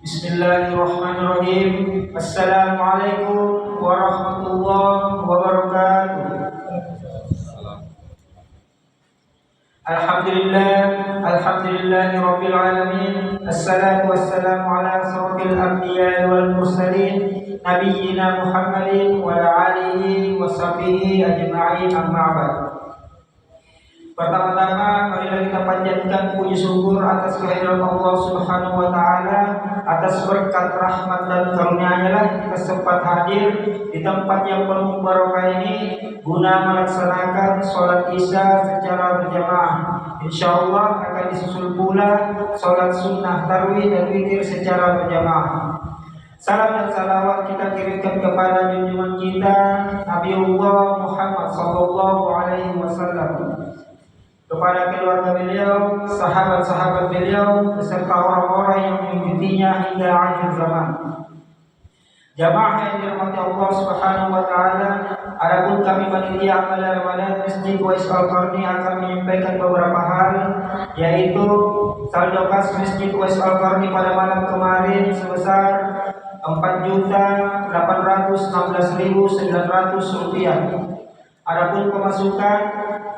Bismillahirrahmanirrahim. Assalamualaikum warahmatullahi wabarakatuh. Alhamdulillahi rabbil alamin. Assalatu wassalamu ala asrofil anbiya'i wal mursalin, nabiyyina Muhammadin wa ala alihi wa sahbihi ajma'in, amma ba'd. Pertama-tama marilah kita panjatkan puji syukur atas kehadiran Allah Subhanahu wa taala, atas berkat rahmat dan karunia-Nya lah kita sempat hadir di tempat yang penuh barokah ini guna melaksanakan sholat Isya secara berjamaah. Insyaallah akan disusul pula sholat sunnah tarawih dan witir secara berjamaah. Salam dan salawat kita kirimkan kepada junjungan kita Nabiullah Muhammad sallallahu alaihi wasallam, kepada keluarga beliau, sahabat-sahabat beliau, beserta orang-orang yang mengikutinya hingga akhir zaman. Jamaah yang dirahmati Allah Subhanahu wa taala, adapun kami panitia amal Ramadan Masjid Uwais Al-Qarni akan menyampaikan beberapa hal, yaitu saldo kas Masjid Uwais Al-Qarni pada malam kemarin sebesar Rp4.816.900. Adapun pemasukan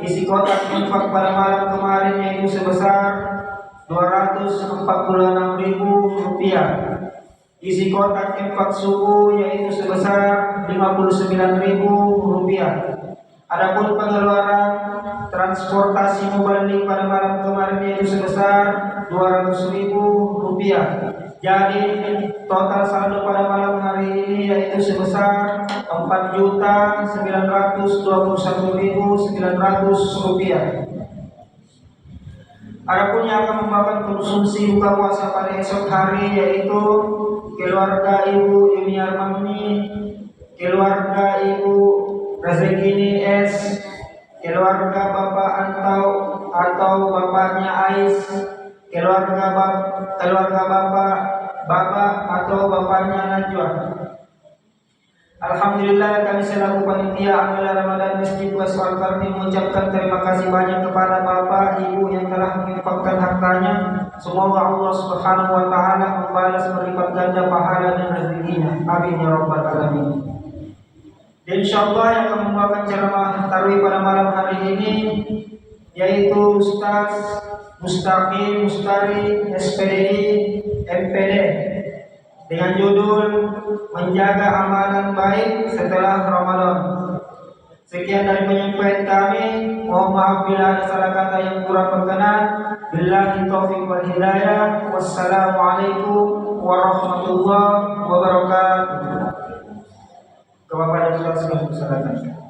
isi kotak infak pada malam kemarin yaitu sebesar Rp246.000. Isi kotak infak subuh yaitu sebesar Rp59.000. Adapun pengeluaran transportasi mubalik pada malam kemarin yaitu sebesar Rp200.000. Jadi total saldo pada malam hari ini yaitu sebesar Rp4.921.900. Adapun yang akan membawakan konsumsi buka puasa pada esok hari yaitu keluarga Ibu Yuni Armani, keluarga Ibu Rezekini S, keluarga Bapak Antau atau bapaknya Ais, keluarga Bapak atau bapaknya Najwa. Alhamdulillah kami selaku panitia amal Ramadan Masjid Uwais Al-Qarni mengucapkan terima kasih banyak kepada Bapak Ibu yang telah menginfakkan hartanya. Semoga Allah Subhanahu wa taala membalas berlipat ganda pahala dan rezekinya. Amin ya rabbal alamin. Dan insyaallah yang akan membawakan ceramah tarawih pada malam hari ini yaitu Ustaz Mustaqim Mustari SPDI MPD dengan judul Menjaga Amalan Baik Setelah Ramadan. Sekian dari penyampaian kami. Mohon maaf bila ada salah kata yang kurang berkenan. Billahi taufiq wal hidayah. Wassalamualaikum warahmatullahi wabarakatuh. Kepada Ustaz silakan.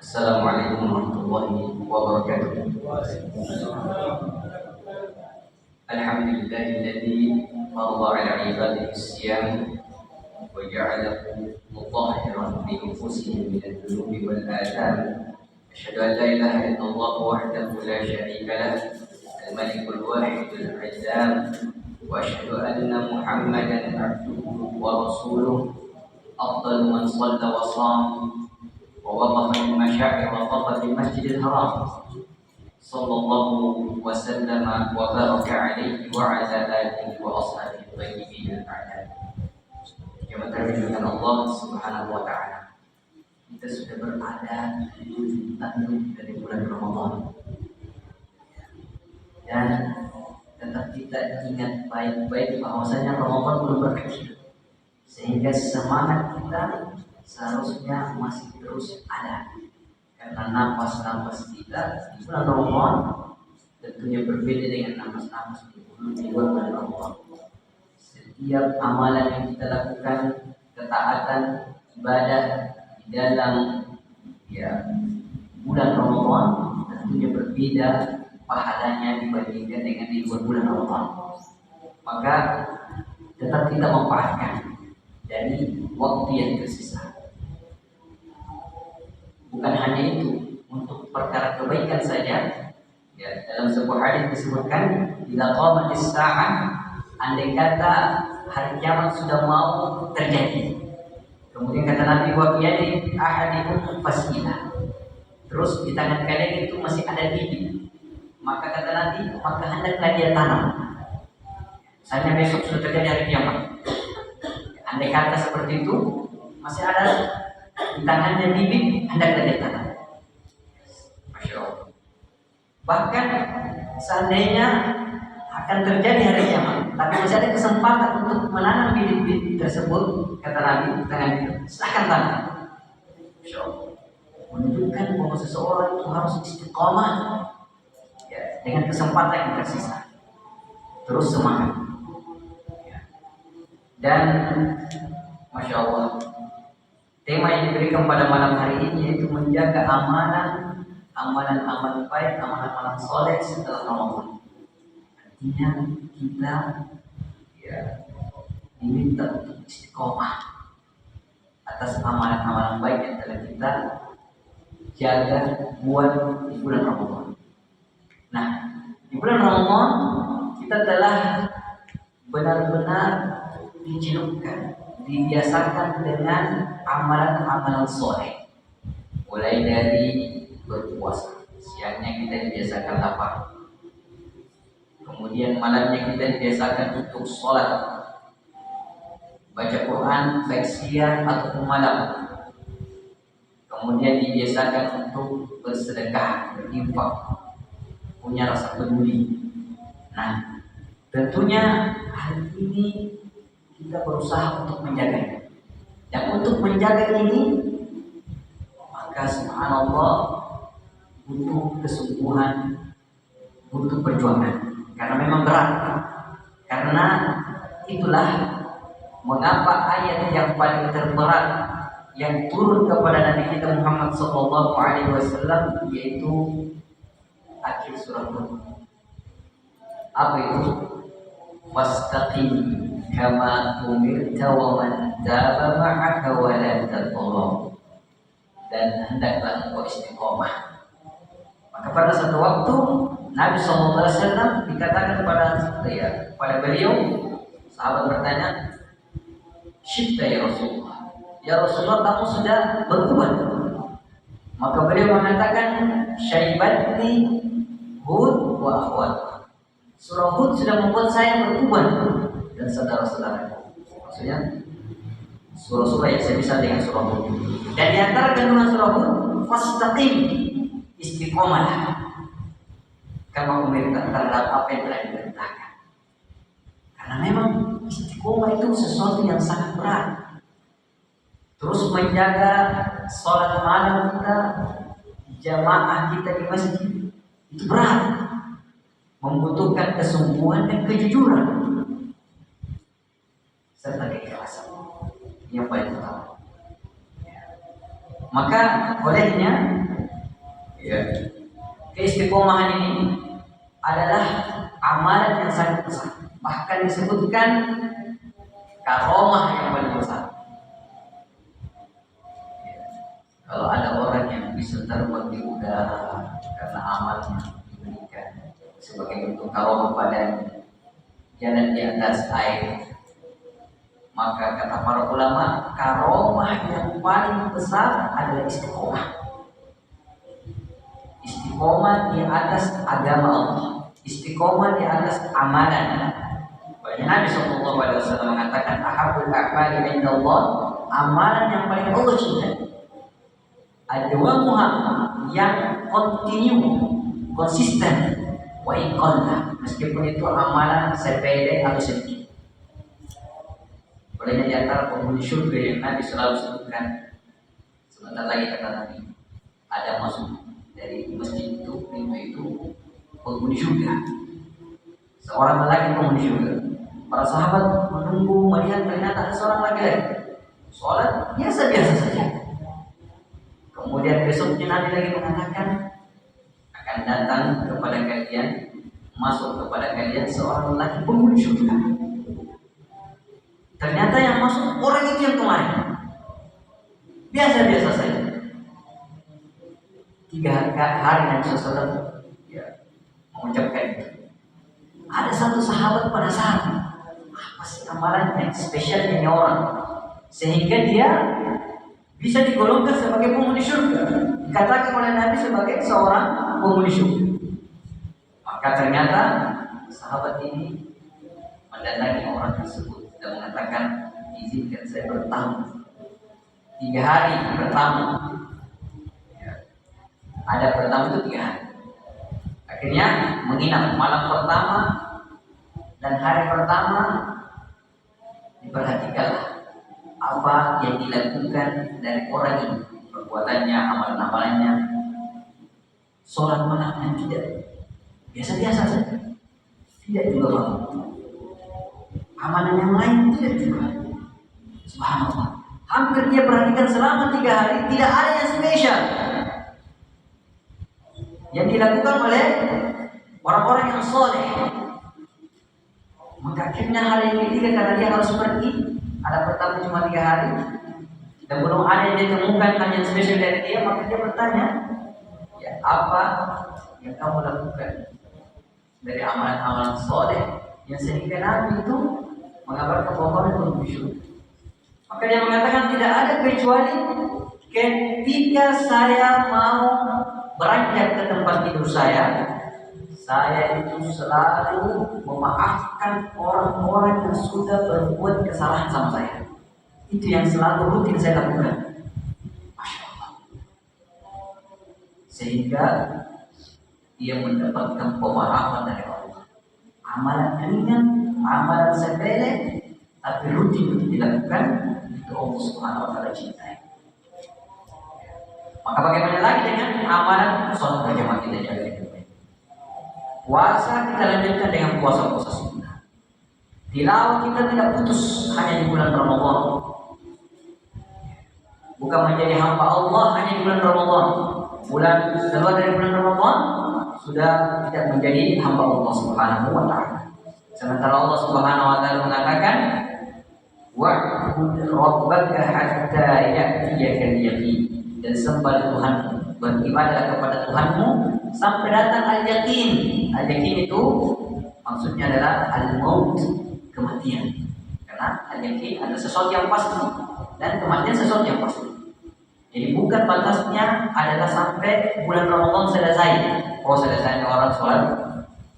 Assalamualaikum warahmatullahi wabarakatuh. Alhamdulillahilladzi farada 'ala 'ibadihi as-siyam wa ja'alahu mutahhiran li anfusihim min adh-dhunubi wal atham. Asyhadu an la ilaha illallah wahdahu la syarika lah, al-malikul wahidul qayyum, wa asyhadu anna Muhammadan 'abduhu wa rasuluh, afdalu man shalla wa sham ووقف المشاعر وقف في المسجد الحرام صلى الله وسلم وبارك عليه وعلى آله وأصحابه الطيبين الأعلام. Yang terhormat Allah Subhanahu wa taala, kita sudah berada di ujung dari bulan Ramadan dan tetap kita ingat baik-baik bahwasanya Ramadan belum berakhir, sehingga semangat kita seharusnya masih terus ada, karena nafas-nafas kita di bulan Ramadan tentunya berbeda dengan nafas-nafas di luar bulan Ramadan. Setiap amalan yang kita lakukan, ketaatan, ibadah di dalam bulan Ramadan tentunya berbeda pahalanya dibandingkan dengan di luar bulan Ramadan. Maka tetap kita memanfaatkan dari waktu yang tersisa. Bukan hanya itu, untuk perkara kebaikan saja Ya, dalam sebuah hadis disebutkan, "Idza qamatis sa'ah", andai kata hari kiamat sudah mau terjadi. Kemudian kata Nabi, "Wa biyadi ahadikum fasila." Terus di tangan kanan itu masih ada bibit. Maka kata Nabi, maka hendaklah dia tanam. Misalnya besok sudah terjadi hari kiamat. Andai kata seperti itu, masih ada di tangannya bibit, hendaklah dia tanam. Masya Allah. Bahkan seandainya akan terjadi hari kiamat, tapi masih ada kesempatan untuk menanam bibit-bibit tersebut, kata Nabi, tangan itu, silakan tanam. Masya Allah. Menunjukkan bahwa seseorang itu harus istiqomah, ya, dengan kesempatan yang tersisa. Terus semangat. Ya. Dan Masya Allah, tema yang diberikan pada malam hari ini yaitu menjaga amalan baik, amalan soleh setelah Ramadan. Artinya kita, ya, diminta untuk istiqomah atas amalan-amalan baik yang telah kita jaga buat di bulan Ramadan. Nah, di bulan Ramadan kita telah benar-benar dicelupkan, dibiasakan dengan amalan-amalan soleh. Mulai dari berpuasa, siangnya kita dibiasakan lapar, kemudian malamnya kita dibiasakan untuk sholat, baca Quran baik siang ataupun malam, kemudian dibiasakan untuk bersedekah, berinfak, punya rasa peduli. Nah, tentunya hal ini kita berusaha untuk menjaganya. Dan untuk menjaga ini, maka subhanallah butuh kesungguhan, butuh perjuangan. Karena memang berat. Karena itulah mengapa ayat yang paling terberat yang turun kepada Nabi kita Muhammad SAW yaitu akhir surah Hud. Apa itu? Wastaqim kama umirta wa man taba ma'aka wa la tatghaw. Dan hendaklah engkau istiqomah. Maka pada satu waktu Nabi SAW dikatakan pada beliau, sahabat bertanya, "Syibta ya Rasulullah, ya Rasulullah kamu sudah beruban." Maka beliau mengatakan, "Syaibatni Hud wa akhwat." Surah Hud sudah membuat saya beruban dan saudara-saudaraku. Maksudnya surah-surah yang saya bisa dengan surah Hud. Dan di antara kandungan surah Hud, fastaqim, istiqomahlah. Kama umirta, terhadap apa yang telah diperintahkan. Karena memang istiqomah itu sesuatu yang sangat berat. Terus menjaga sholat malam kita, jamaah kita di masjid, itu berat. Membutuhkan kesungguhan dan kejujuran serta keikhlasan yang paling utama. Maka olehnya, ya, keistiqomahan ini adalah amalan yang sangat besar. Bahkan disebutkan karomah yang paling besar. Kalau ada orang yang bisa terbang di udara karena amalnya diberikan sebagai bentuk karomah padanya, jalan di atas air, maka kata para ulama, karomah yang paling besar adalah istiqomah. Istiqomah di atas agama Allah, istiqomah di atas amalan. Nabi SAW mengatakan, "Ahabul a'mali indallah", amalan yang paling Allah cintai, adwamuha, yang konsisten, wa iqalla, meskipun itu amalan sepele atau sedikit. Olehnya di antara penghuni syurga yang Nabi selalu sebutkan, sebentar lagi kata Nabi, ada masuk dari masjid itu, pintu itu, penghuni syurga, seorang lelaki penghuni syurga. Para sahabat menunggu melihat ternyata ada seorang laki-laki sholat biasa-biasa saja. Kemudian besoknya Nabi lagi mengatakan, akan datang kepada kalian, masuk kepada kalian seorang lelaki penghuni syurga. Ternyata yang masuk orang itu yang kemarin, biasa-biasa saja. 3 hari Nabi SAW, ya, satu sahabat penasaran, apa sih amalannya spesial ini orang sehingga dia bisa digolongkan sebagai penghuni surga, dikatakan oleh Nabi sebagai seorang penghuni surga. Maka ternyata sahabat ini mendatangi orang tersebut dan mengatakan, izinkan saya bertamu 3 hari bertamu. Ada bertamu itu 3 hari. Akhirnya menginap malam pertama dan hari pertama. Diperhatikanlah apa yang dilakukan dari orang ini, perbuatannya, amalan-amalannya. Sholat malamnya tidak biasa-biasa saja, tidak juga bangun. Amalan yang lain tidak juga. Subhanallah. Hampir dia perhatikan selama 3 hari tidak ada yang spesial yang dilakukan oleh orang-orang yang soleh. Maka akhirnya hari yang ketiga karena dia harus pergi, ada pertama cuma 3 hari dan belum ada yang ditemukan hanya spesial dari dia, maka dia bertanya, ya apa yang kamu lakukan dari amalan-amalan soleh yang sehingga Nabi itu mengabarkan bahwa itu musyrik. Maka dia mengatakan tidak ada kecuali ketika saya mau beranjak ke tempat tidur saya itu selalu memaafkan orang-orang yang sudah berbuat kesalahan sama saya. Itu yang selalu rutin saya lakukan. Masya Allah. Sehingga dia mendapatkan pemaafan dari Allah. Amalan ringan, amalan sepele, tapi rutin dilakukan, itu Allah Subhanahu wa Ta'ala cintai. Maka bagaimana lagi dengan amalan sholat berjamaah kita jaga dengan baik. Puasa kita lanjutkan dengan puasa-puasa sunnah. Tilawah kita tidak putus hanya di bulan Ramadan. Bukan menjadi hamba Allah hanya di bulan Ramadan. Bulan keluar dari bulan Ramadan sudah tidak menjadi hamba Allah Subhanahu wa Ta'ala. Sementara Allah Subhanahu wa Ta'ala mengatakan, wa'bud rabbaka hatta ya'tiyakal yaqin. Dan sembah Tuhan, beribadah kepada Tuhanmu sampai datang al-yaqin. Al-yaqin itu maksudnya adalah al-maut, kematian. Karena al-yaqin ada sesuatu yang pasti dan kematian sesuatu yang pasti. Jadi bukan batasnya adalah sampai bulan Ramadan selesai. Oh, selesainya orang sholat,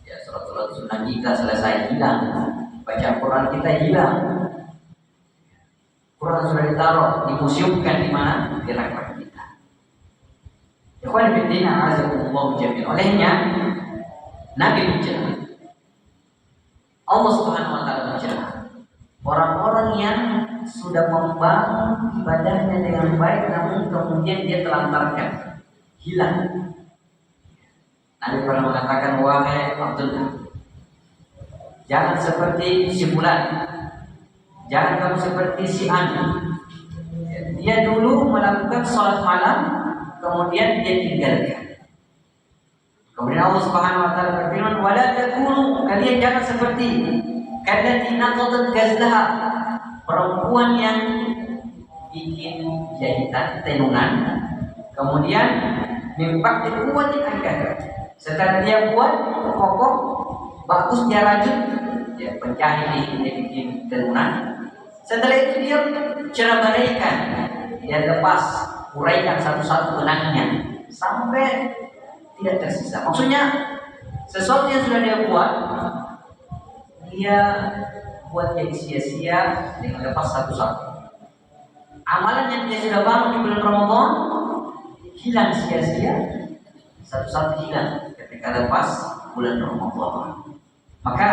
ya sholat sunnah kita selesai, hilang. Baca Quran kita hilang. Quran sudah ditaruh, dimuseumkan di mana? Di rakyat kita. Ikhwan fillah azakumullah jami'an. Olehnya Nabi mencela. Allah Subhanahu wa Ta'ala mencela orang-orang yang sudah membangun ibadahnya dengan baik namun kemudian dia telantarkan, hilang. Nabi pernah mengatakan, wahai Abdullah, jangan seperti si fulan, jangan kamu seperti si Anu. Dia dulu melakukan sholat malam, kemudian dia tinggalkan. Kemudian Allah Subhanahu wa Ta'ala berfirman, wala takunu, kalian jangan seperti kallati naqadat ghazlaha, perempuan yang bikin jahitan tenungan, kemudian mimpak dikuatin angkat. Setelah dia buat kokoh, bagus dia rajut, dia penjahit, dia bikin tenungan. Setelah itu dia cerabaikan, dia lepas, uraikan satu-satu benangnya sampai tidak tersisa. Maksudnya sesuatu yang sudah dia buat, dia buat jadi sia-sia dengan lepas satu-satu. Amalan yang dia sudah bangun di bulan Ramadan hilang sia-sia, satu-satu hilang ketika lepas bulan Ramadan. Maka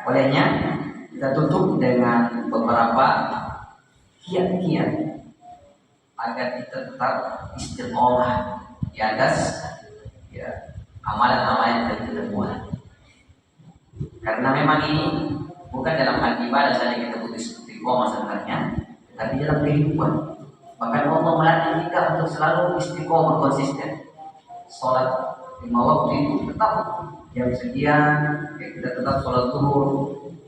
olehnya kita tutup dengan beberapa kiat-kiat agar kita tetap istiqomah di atas amalan-amalan yang kita buat. Karena memang ini bukan dalam hal ibadah saja kita butuh istiqomah sebenarnya, tapi dalam kehidupan. Bahkan Allah melarang kita untuk selalu istiqomah konsisten. Sholat 5 waktu itu tetap jam sekian, kita tetap sholat zuhur,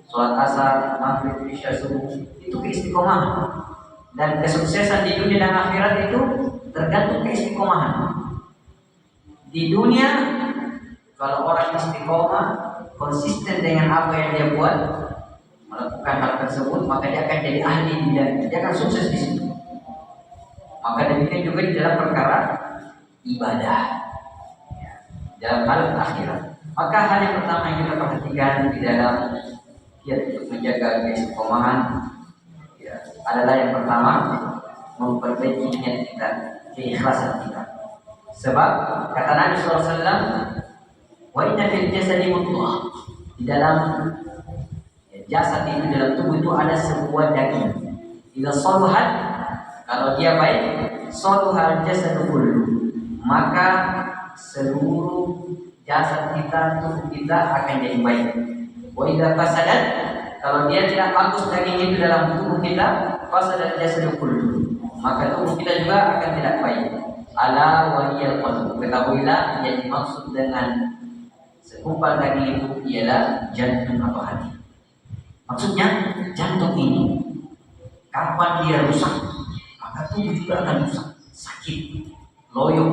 sholat asar, maghrib, isya, subuh. Itu keistiqomahan. Dan kesuksesan di dunia dan akhirat itu tergantung keistiqomahan. Di dunia, kalau orang istiqomah konsisten dengan apa yang dia buat, melakukan hal tersebut, maka dia akan jadi ahli di bidang, dia akan sukses di situ. Maka demikian juga di dalam perkara ibadah, ya, dalam hal akhirat. Maka hal yang pertama yang kita perhatikan di dalam kiat untuk menjaga keistiqomahan, ya, adalah yang pertama memperbaiki niat kita, keikhlasan kita. Sebab kata Nabi SAW, wa inna fil jasadi mudghah, di dalam jasad itu, dalam tubuh itu ada sebuah daging. Idza saluhat, kalau dia baik, saluhal jasadu kullu, maka seluruh jasad kita, tubuh kita akan jadi baik. Wa idza fasadat, kalau dia tidak bagus daging itu dalam tubuh kita, fasadat jasadu kullu, maka tubuh kita juga akan tidak baik. Ala wa hiyal qalb, ketahuilah yang dimaksud dengan segumpal daging itu ialah jantung atau hati. Maksudnya jantung ini kapan dia rusak, maka tubuh juga akan rusak, sakit, loyo.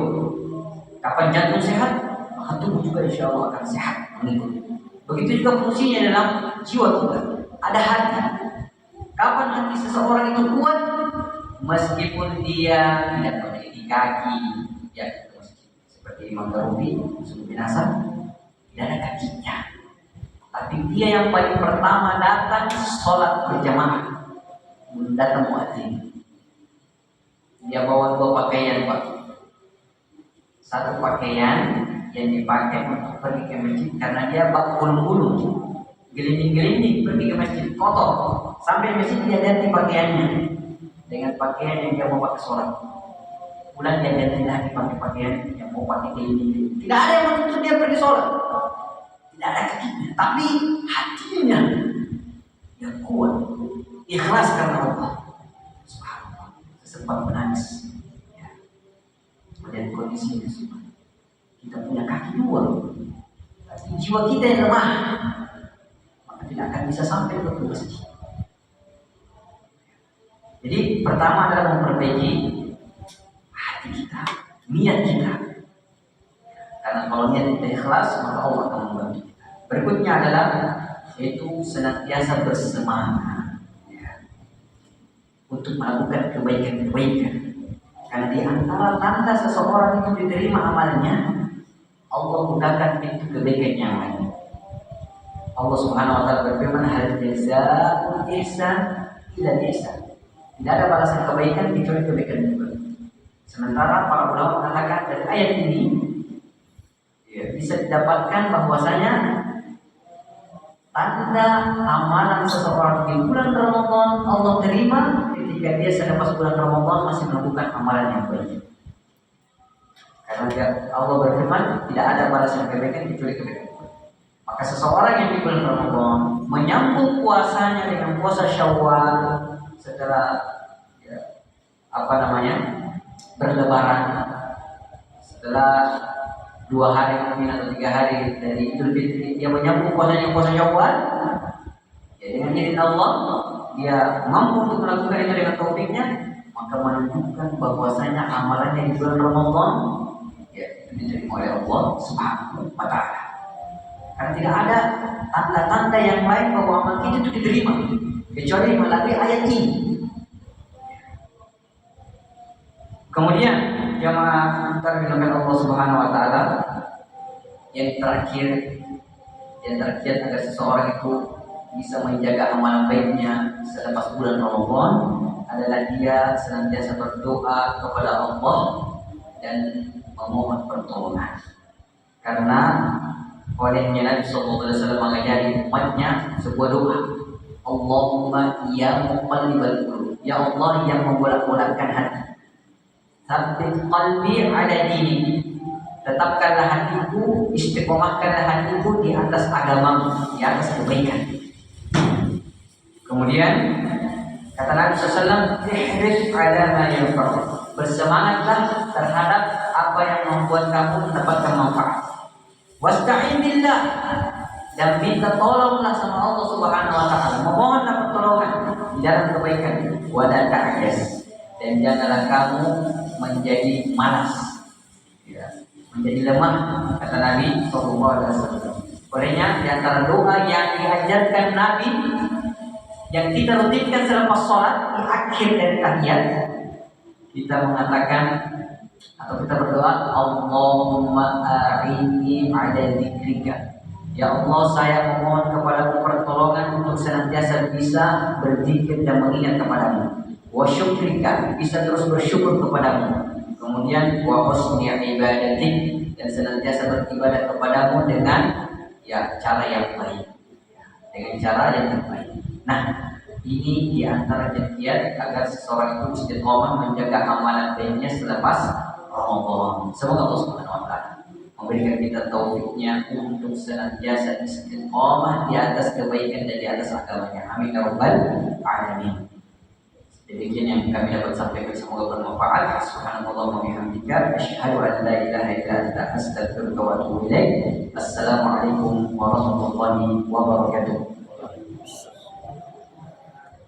Kapan jantung sehat, maka tubuh juga insya Allah akan sehat mengikuti. Begitu juga fungsinya dalam jiwa kita. Ada hati. Kapan hati seseorang itu kuat, meskipun dia tidak memiliki kaki, ya seperti Imam Garubi, Subuh Binasa, tidak ada kakinya. Tapi dia yang paling pertama datang sholat berjamaah, datang muadzin. Dia bawa dua pakaian, Pak. Satu pakaian yang dipakai untuk pergi ke masjid karena dia bak gulung-gulung, gelinding-gelinding pergi ke masjid, kotor. Sampai masjid dia ganti pakaiannya dengan pakaian yang dia mau pakai sholat. Pulang dia ganti lagi pakai pakaian yang mau pakai gelinding. Tidak ada yang menuntut dia pergi sholat. Tidak ada kakinya, tapi hatinya yang kuat, ikhlas karena Allah. Subhanallah, sempat menangis. Ya. Melihat kondisinya semua. Kita punya kaki dua, tapi jiwa kita yang lemah, maka tidak akan bisa sampai ke masjid. Jadi pertama adalah memperbaiki hati kita, niat kita. Karena kalau niat kita ikhlas, maka Allah akan membantu kita. Berikutnya adalah yaitu senantiasa bersemangat, ya, untuk melakukan kebaikan-kebaikan. Karena di antara tanda seseorang itu diterima amalnya, Allah bukakan pintu kebaikan yang lain. Allah Subhanahu wa taala berfirman, hal jazaa'ul ihsan illa ihsan. Tidak ada balasan kebaikan kecuali kebaikan juga. Sementara para ulama mengatakan dari ayat ini, ya, bisa didapatkan bahwasanya tanda amalan seseorang di bulan Ramadan Allah terima ketika dia selepas bulan Ramadan masih melakukan amalan yang baik. Karena Allah berfirman, tidak ada balasan kebaikan kecuali kebaikan. Maka seseorang yang di bulan Ramadan menyambung puasanya dengan puasa Syawal setelah, ya, berlebaran, setelah 2 hari mungkin atau 3 hari dari Idul Fitri, dia menyambung puasanya puasa Syawal, ya, dengan izin Allah dia mampu untuk melakukan itu dengan taufiknya, maka menunjukkan bahwasanya amalannya di bulan Ramadan, ya, itu diterima oleh Allah Subhanahu wa taala. Karena tidak ada tanda-tanda yang lain bahwa amal kita itu diterima kecuali melalui ayat ini. Kemudian jamaah terbilang Allah Subhanahu wa taala, yang terakhir agar seseorang itu bisa menjaga amalan baiknya selepas bulan Ramadan adalah dia senantiasa berdoa kepada Allah dan memohon pertolongan. Karena olehnya Nabi SAW mengajari umatnya sebuah doa, Allahumma ya muqallibal qulub, ya Allah yang membolak-balikkan hati, tsabbit qalbi ala dinik, tetapkanlah hatiku, istiqomahkanlah hatiku di atas agamamu, di atas kebaikan. Kemudian kata Nabi SAW, ihris ala ma yanfa'u, bersemangatlah terhadap apa yang membuat kamu mendapatkan manfaat. Wasta'in billah, dan minta tolonglah sama Allah Subhanahu wa taala, memohonlah pertolongan di dalam kebaikan. Wa la ta'jas, dan janganlah kamu menjadi malas, ya, menjadi lemah, kata Nabi sallallahu alaihi wasallam. Oleh Sebenarnya di antara doa yang diajarkan Nabi yang kita rutinkan selepas sholat di akhir dari tahiyat, kita mengatakan atau kita berdoa, Allahumma a'inni ala dzikrika. Ya Allah, saya memohon kepadamu pertolongan untuk senantiasa bisa berzikir dan mengingat kepadamu. Wa syukrika, bisa terus bersyukur kepadamu. Kemudian wa husni ibadatik, dan senantiasa beribadah kepadamu dengan cara yang baik, dengan cara yang terbaik. Nah, ini diantara kiat agar seseorang itu istiqomah menjaga amalan lainnya selepas Ramadan. Semoga Allah Subhanahu wa taala memberikan kita taufiknya untuk senantiasa istiqomah di atas kebaikan dan di atas agamanya. Amin ya rabbal alamin. Demikian yang kami dapat sampaikan, semoga bermanfaat. Subhanallah wa bihamdika, asyhadu an la ilaha illa anta, astaghfiruka wa atubu ilaik. Assalamualaikum warahmatullahi wabarakatuh.